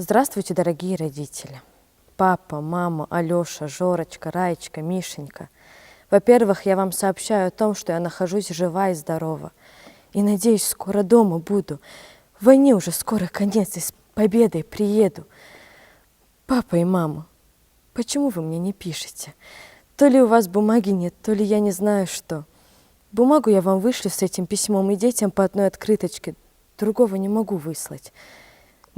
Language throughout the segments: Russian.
Здравствуйте, дорогие родители. Папа, мама, Алёша, Жорочка, Раечка, Мишенька. Во-первых, я вам сообщаю о том, что я нахожусь жива и здорова. И надеюсь, скоро дома буду. Войне уже скоро конец, и с победой приеду. Папа и мама, почему вы мне не пишете? То ли у вас бумаги нет, то ли я не знаю что. Бумагу я вам вышлю с этим письмом и детям по одной открыточке. Другого не могу выслать.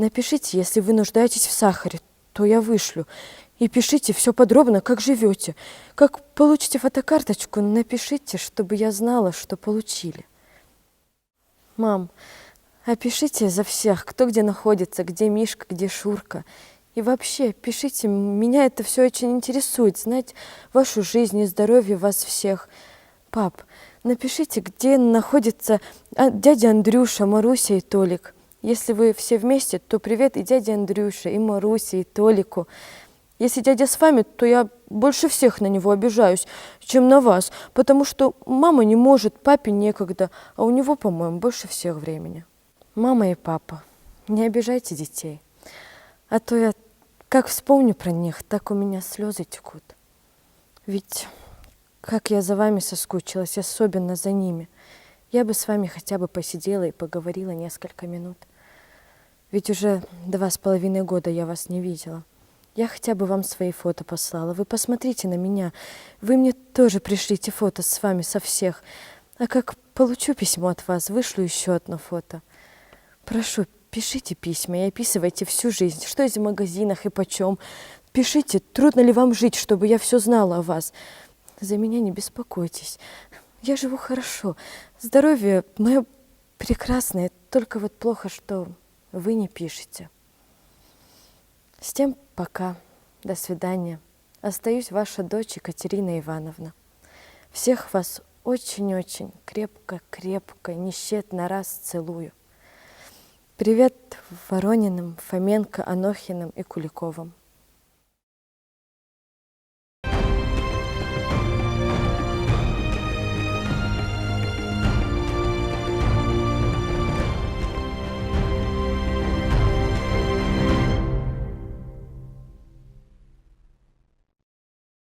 Напишите, если вы нуждаетесь в сахаре, то я вышлю. И пишите все подробно, как живете. Как получите фотокарточку, напишите, чтобы я знала, что получили. Мам, опишите за всех, кто где находится, где Мишка, где Шурка. И вообще, пишите, меня это все очень интересует, знать вашу жизнь и здоровье вас всех. Пап, напишите, где находится дядя Андрюша, Маруся и Толик. Если вы все вместе, то привет и дяде Андрюше, и Марусе, и Толику. Если дядя с вами, то я больше всех на него обижаюсь, чем на вас, потому что мама не может, папе некогда, а у него, по-моему, больше всех времени. Мама и папа, не обижайте детей, а то я как вспомню про них, так у меня слезы текут. Ведь как я за вами соскучилась, особенно за ними. Я бы с вами хотя бы посидела и поговорила несколько минут. Ведь уже 2,5 года я вас не видела. Я хотя бы вам свои фото послала. Вы посмотрите на меня. Вы мне тоже пришлите фото с вами со всех. А как получу письмо от вас, вышлю еще одно фото. Прошу, пишите письма и описывайте всю жизнь. Что есть в магазинах и почем. Пишите, трудно ли вам жить, чтобы я все знала о вас. За меня не беспокойтесь. Я живу хорошо. Здоровье мое прекрасное. Только вот плохо, что вы не пишете. С тем пока. До свидания. Остаюсь ваша дочь Екатерина Ивановна. Всех вас очень-очень крепко-крепко, нещетно раз целую. Привет Ворониным, Фоменко, Анохиным и Куликовым.